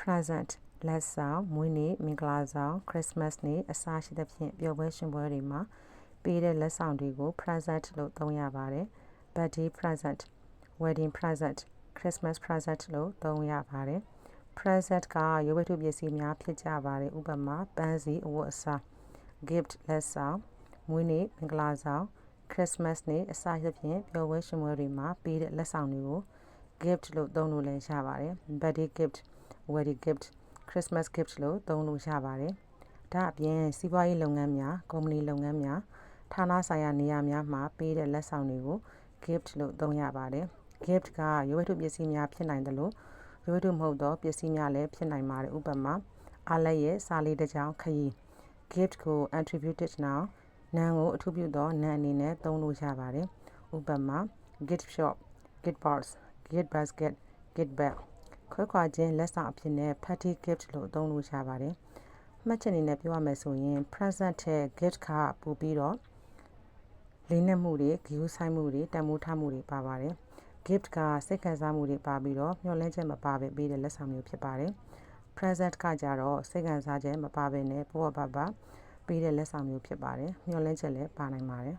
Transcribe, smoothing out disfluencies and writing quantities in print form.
present လက်ဆောင်မွေးနေ့မင်္ဂလာဆောင် Christmas နေ့အစားရှိသဖြင့်ပျော်ပွဲရှင်ပွဲတွေမှာပေးတဲ့လက်ဆောင်တွေကို present လို့သုံးရပါတယ် birthday present wedding present Christmas present လို့သုံးရပါတယ် present ကရုပ်ဝတ္ထုပစ္စည်းများဖြစ်ကြပါတယ်ဥပမာပန်းစည်းအဝတ်အစား gift လက်ဆောင်မွေးနေ့မင်္ဂလာဆောင် Christmas နေ့အစားရှိသဖြင့်ပျော်ပွဲရှင်ပွဲတွေမှာပေးတဲ့လက်ဆောင်တွေကို gift လို့သုံးလို့လည်းရပါတယ် birthday gift wedding gift Christmas gift လို့သုံးလို့ရပါတယ်ဒါအပြင်စီးပွားရေးလုပ်ငန်းများကုမ္ပဏီလုပ်ငန်းများဌာနဆိုင်ရာနေရာများမှာပေးတဲ့လက်ဆောင်တွေကို gift လို့သုံးရပါတယ် gift ကရုပ်ဝတ္ထုပစ္စည်းများဖြစ်နိုင်တယ်လို့ရုပ်ဝတ္ထုမဟုတ်သောပစ္စည်းများလည်းဖြစ်နိုင်ပါတယ်ဥပမာအားလက်ရဲ့စာလေးတစ်ကြောင်းခရီး gift ကို attributed noun နာမ်ကိုအထူးပြုသောနာမ်အနေနဲ့သုံးလို့ရပါတယ်ဥပမာ gift shop gift box gift basket gift bag ခွဲခွာခြင်းလက်ဆောင်အဖြစ်နဲ့ party gift လို့သုံးလို့ရပါတယ်မှတ်ချက်အနေနဲ့ပြောရမယ်ဆိုရင် present ထက် gift ကပိုပြီးတော့လေးနက်မှုတွေဂရုစိုက်မှုတွေတန်ဖိုးထားမှုတွေပါပါတယ် gift ကစိတ်ခံစားမှုတွေပါပြီးတော့မျှော်လင့်ချက်မပါဘဲပေးတဲ့လက်ဆောင်မျိုးဖြစ်ပါတယ် present ကကြတော့စိတ်ခံစားချက်မပါဘဲနဲ့ပေါ်ပေါ်ပါပါပေးတဲ့လက်ဆောင်မျိုးဖြစ်ပါတယ်မျှော်လင့်ချက်လည်းပါနိုင်ပါတယ်